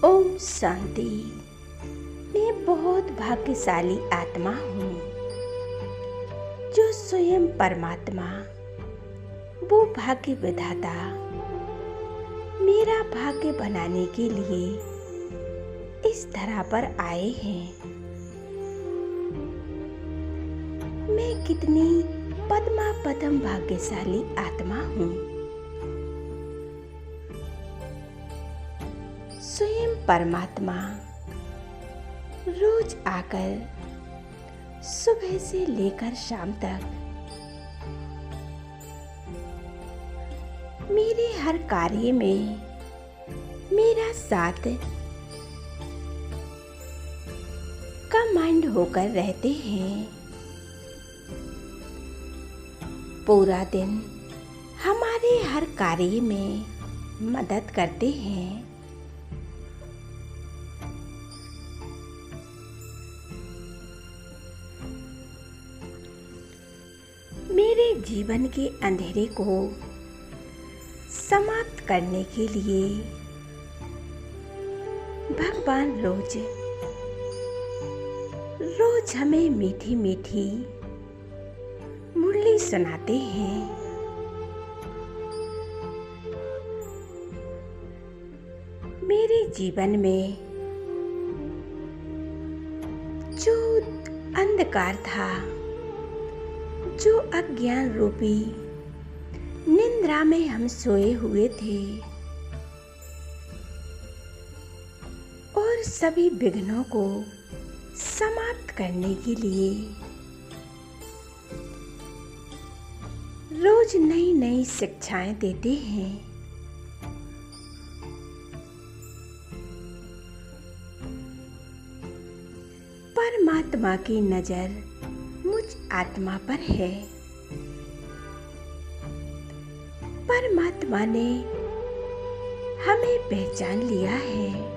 ओम शांति। मैं बहुत भाग्यशाली आत्मा हूँ जो स्वयं परमात्मा वो भाग्य विधाता मेरा भाग्य बनाने के लिए इस धरा पर आए हैं। मैं कितनी पद्मा पदम भाग्यशाली आत्मा हूँ। स्वयं परमात्मा रोज आकर सुबह से लेकर शाम तक मेरे हर कार्य में मेरा साथ कमांड होकर रहते हैं। पूरा दिन हमारे हर कार्य में मदद करते हैं। मेरे जीवन के अंधेरे को समाप्त करने के लिए भगवान रोज हमें मीठी मीठी मुरली सुनाते हैं। मेरे जीवन में जो अंधकार था, जो अज्ञान रूपी निंद्रा में हम सोए हुए थे और सभी विघ्नों को समाप्त करने के लिए रोज नई नई शिक्षाएं देते हैं। परमात्मा की नजर मुझ आत्मा पर है। परमात्मा ने हमें पहचान लिया है।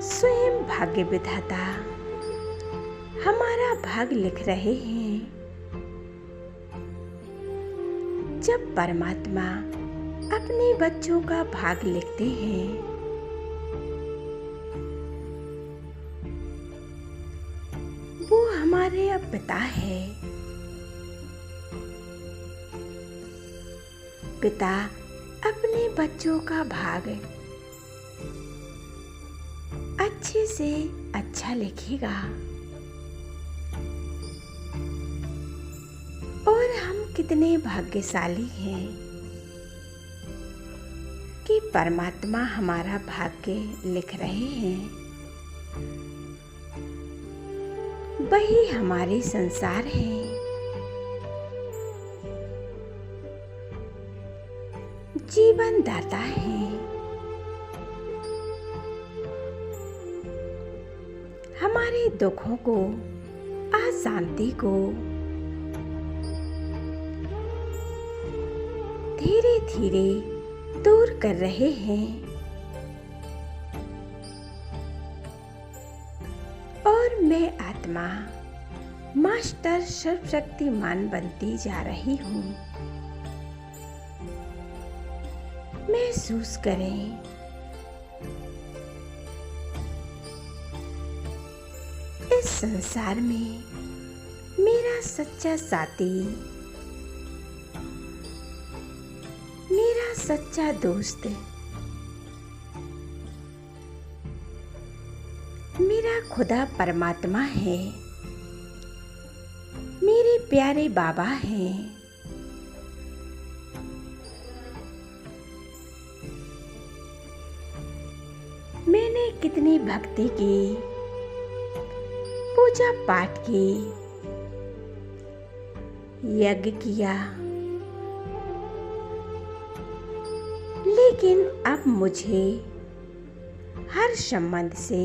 स्वयं भाग्य विधाता हमारा भाग लिख रहे हैं। जब परमात्मा अपने बच्चों का भाग लिखते हैं, वो हमारे अब पिता है। पिता अपने बच्चों का भाग अच्छे से अच्छा लिखेगा और हम कितने भाग्यशाली हैं कि परमात्मा हमारा भाग्य लिख रहे हैं। वही हमारे संसार है। जीवन दाता है। हमारे दुखों को, अशांति को धीरे धीरे दूर कर रहे हैं और मैं आत्मा मास्टर सर्वशक्तिमान बनती जा रही हूँ। महसूस करें इस संसार में मेरा सच्चा साथी, मेरा सच्चा दोस्त, मेरा खुदा परमात्मा है। मेरे प्यारे बाबा हैं। मैंने कितनी भक्ति की, पूजा पाठ की, यज्ञ किया, लेकिन अब मुझे हर संबंध से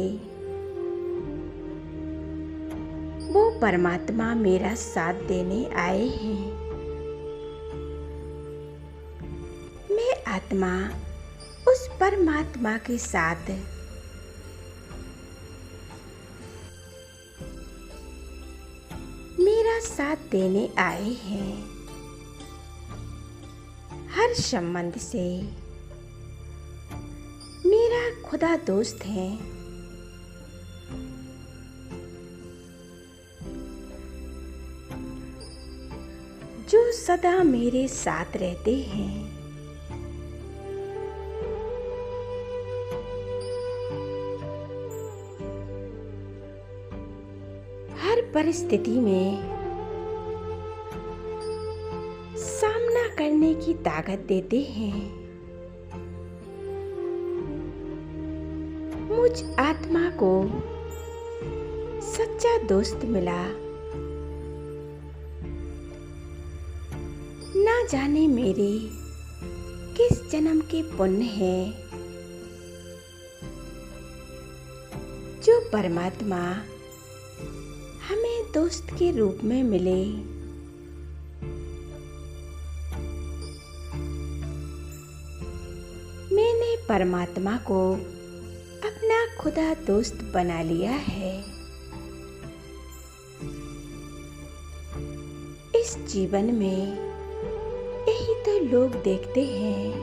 वो परमात्मा मेरा साथ देने आए हैं। मैं आत्मा उस परमात्मा के साथ मेरा साथ देने आए हैं। हर संबंध से मेरा खुदा दोस्त है। जो सदा मेरे साथ रहते हैं। हर परिस्थिति में सामना करने की ताकत देते हैं। मुझ आत्मा को सच्चा दोस्त मिला। ना जाने मेरे किस जन्म के पुण्य हैं, जो परमात्मा हमें दोस्त के रूप में मिले। मैंने परमात्मा को अपना खुदा दोस्त बना लिया है। इस जीवन में यही तो लोग देखते हैं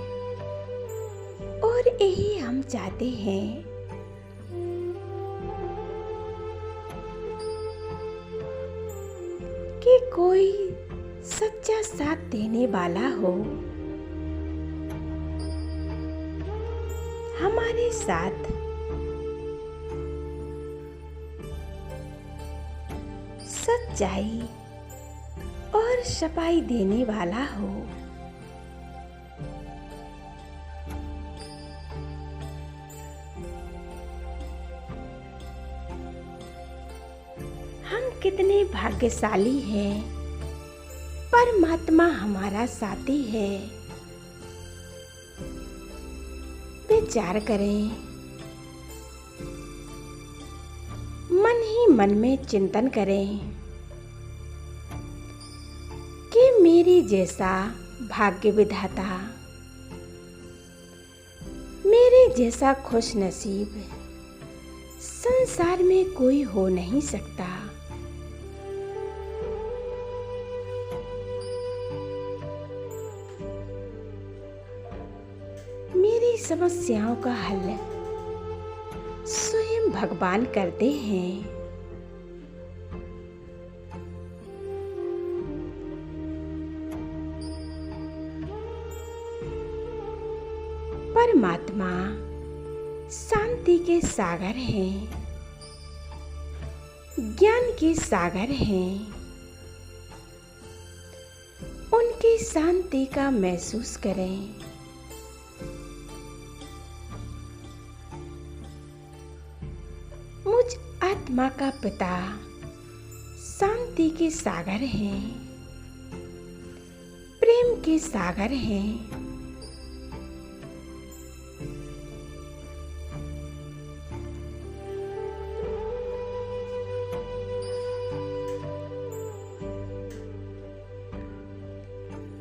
और यही हम चाहते हैं कि कोई सच्चा साथ देने वाला हो, हमारे साथ सच्चाई और सफाई देने वाला हो। हम कितने भाग्यशाली हैं, परमात्मा हमारा साथी है। विचार करें, मन ही मन में चिंतन करें कि मेरी जैसा भाग्य विधाता, मेरे जैसा खुश नसीब संसार में कोई हो नहीं सकता। मेरी समस्याओं का हल स्वयं भगवान करते हैं। परमात्मा शांति के सागर हैं, ज्ञान के सागर हैं। उनकी शांति का महसूस करें। मुझ आत्मा का पिता शांति के सागर हैं, प्रेम के सागर हैं।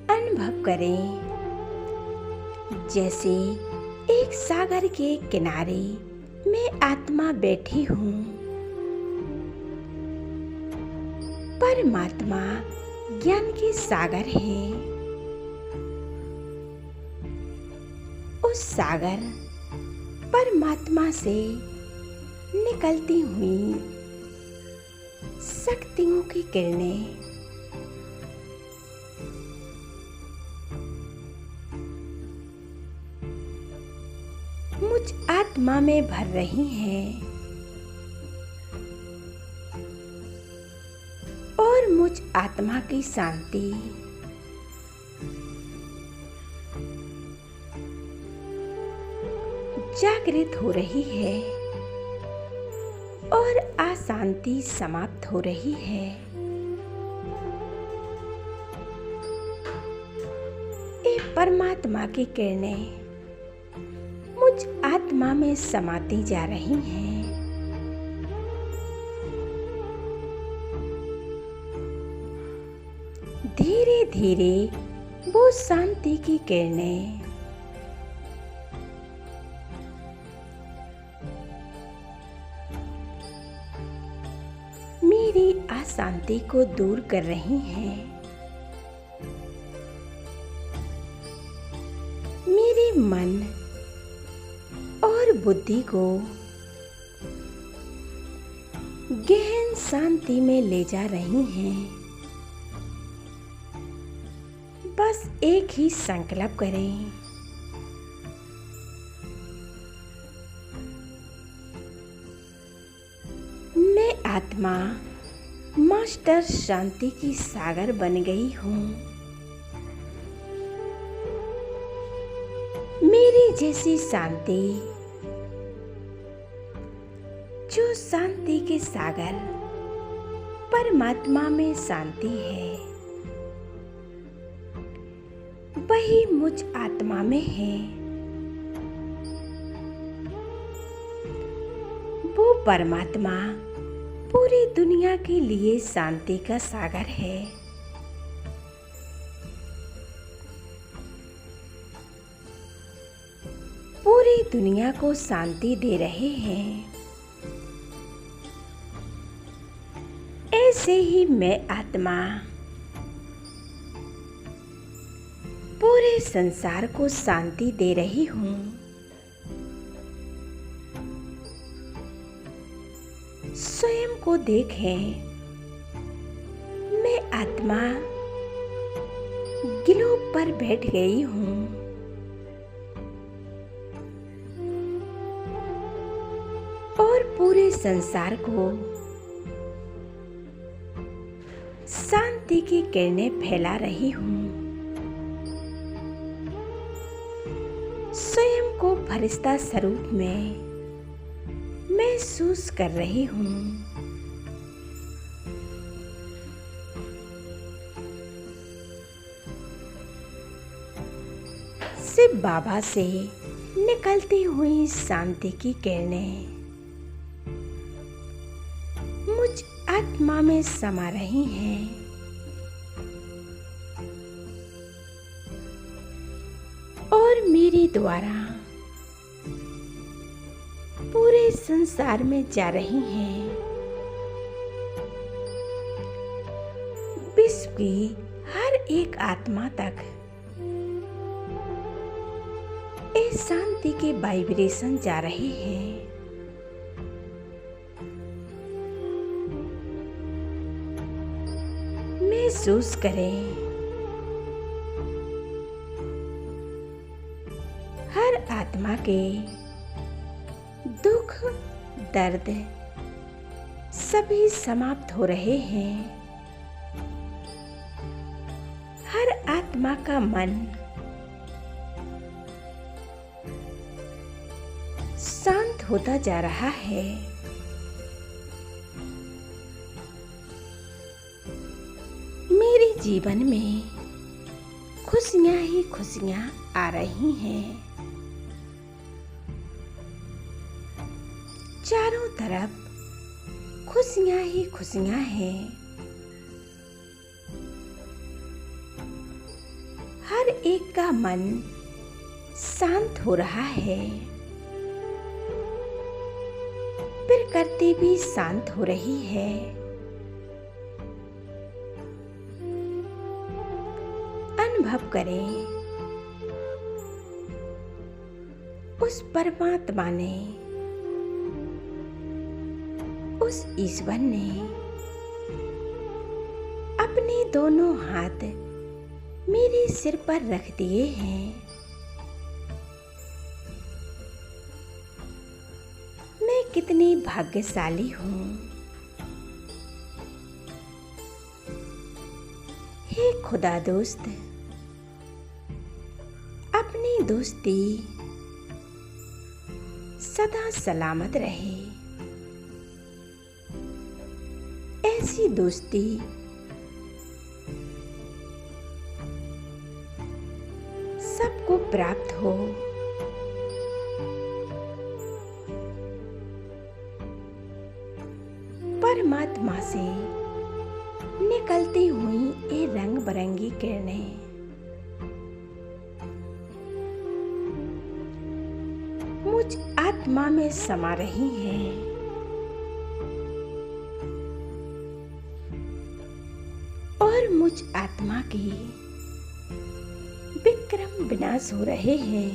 अनुभव करें जैसे एक सागर के किनारे मैं आत्मा बैठी हूँ। परमात्मा ज्ञान के सागर है। उस सागर परमात्मा से निकलती हुई शक्तियों की किरणें मुझ आत्मा में भर रही हैं और मुझ आत्मा की शांति जागृत हो रही है और अशांति समाप्त हो रही है। ये परमात्मा की किरणें मुझ आत्मा में समाती जा रही हैं। धीरे धीरे वो शांति की किरणें मेरी अशांति को दूर कर रही हैं। मन और बुद्धि को गहन शांति में ले जा रही हैं। बस एक ही संकल्प करें, मैं आत्मा मास्टर शांति की सागर बन गई हूँ। मेरी जैसी शांति, जो शांति के सागर परमात्मा में शांति है, वही मुझ आत्मा में है। वो परमात्मा पूरी दुनिया के लिए शांति का सागर है। पूरी दुनिया को शांति दे रहे हैं। ऐसे ही मैं आत्मा पूरे संसार को शांति दे रही हूँ। स्वयं को देखें, मैं आत्मा गिलों पर बैठ गई हूँ। और पूरे संसार को शांति की किरणें फैला रही हूँ। स्वयं को फरिश्ता स्वरूप में महसूस कर रही हूँ। शिव बाबा से निकलती हुई शांति की किरणें मुझ आत्मा में समा रही हैं। और मेरे द्वारा पूरे संसार में जा रही हैं। विश्व की हर एक आत्मा तक इस शांति के वाइब्रेशन जा रहे हैं। महसूस करें, हर आत्मा के दुख, दर्द सभी समाप्त हो रहे हैं। हर आत्मा का मन शांत होता जा रहा है। मेरे जीवन में खुशियां ही खुशियां आ रही हैं। चारों तरफ खुशियां ही खुशियां हैं। हर एक का मन शांत हो रहा है। प्रकृति भी शांत हो रही है। अनुभव करें, उस परमात्मा ने, उस ईश्वर ने अपने दोनों हाथ मेरे सिर पर रख दिए हैं। मैं कितनी भाग्यशाली हूँ। हे खुदा दोस्त, अपनी दोस्ती सदा सलामत रहे। ऐसी दोस्ती सबको प्राप्त हो। परमात्मा से निकलती हुई ये रंग बिरंगी किरणें मुझ आत्मा में समा रही हैं। और मुझ आत्मा की विक्रम विनाश हो रहे हैं।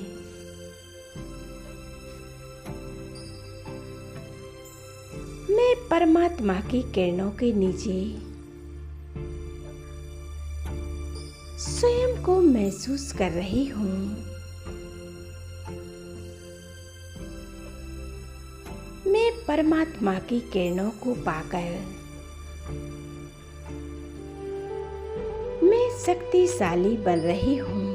परमात्मा की किरणों के नीचे स्वयं को महसूस कर रही हूँ। मैं परमात्मा की किरणों को पाकर मैं शक्तिशाली बन रही हूँ।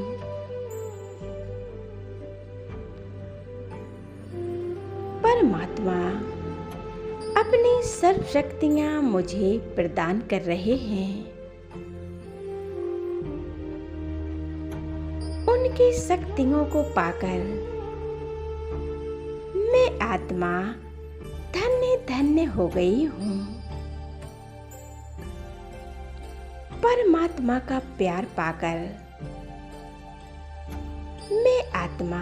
परमात्मा अपनी सर्व शक्तियाँ मुझे प्रदान कर रहे हैं। उनकी शक्तियों को पाकर मैं आत्मा धन्य धन्य हो गई हूँ। परमात्मा का प्यार पाकर मैं आत्मा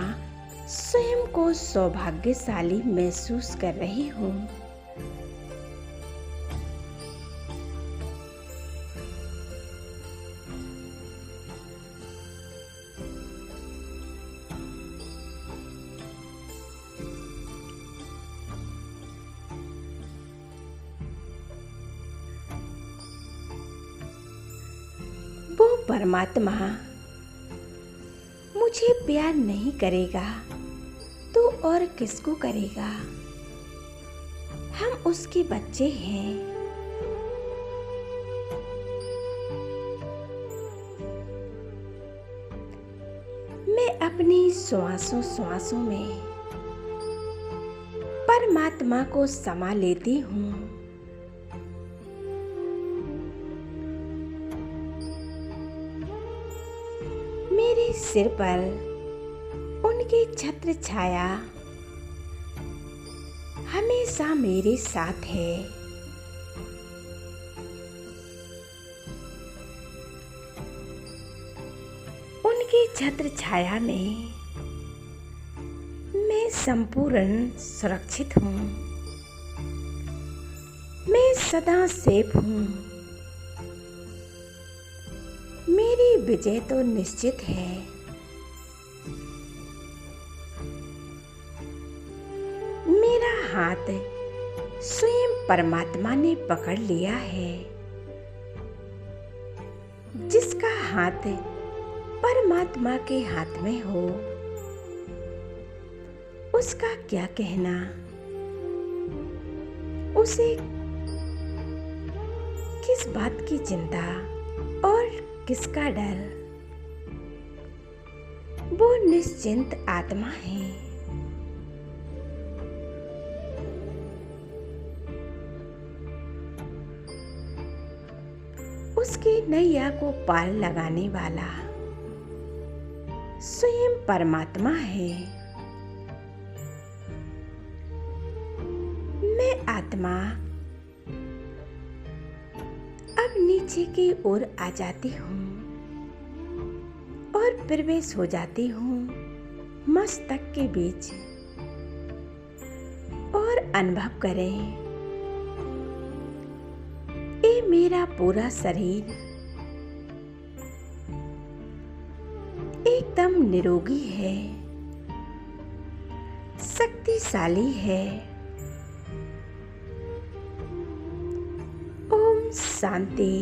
स्वयं को सौभाग्यशाली महसूस कर रही हूँ। वो परमात्मा मुझे प्यार नहीं करेगा तो और किसको करेगा? हम उसके बच्चे हैं। मैं अपनी श्वासों श्वासों में परमात्मा को समा लेती हूँ। मेरे सिर पर उनकी छत्र छाया हमेशा मेरे साथ है। उनकी छत्र छाया में मैं संपूर्ण सुरक्षित हूँ। मैं सदा सेफ हूँ। मेरी विजय तो निश्चित है। मेरा हाथ स्वयं परमात्मा ने पकड़ लिया है। जिसका हाथ परमात्मा के हाथ में हो उसका क्या कहना, उसे किस बात की चिंता और किसका डर? वो निश्चिंत आत्मा है। उसकी नैया को पार लगाने वाला स्वयं परमात्मा है। मैं आत्मा अब नीचे की ओर आ जाती हूँ और प्रवेश हो जाती हूँ मस्तक के बीच। और अनुभव करें, ये मेरा पूरा शरीर एकदम निरोगी है, शक्तिशाली है। ओम शांति।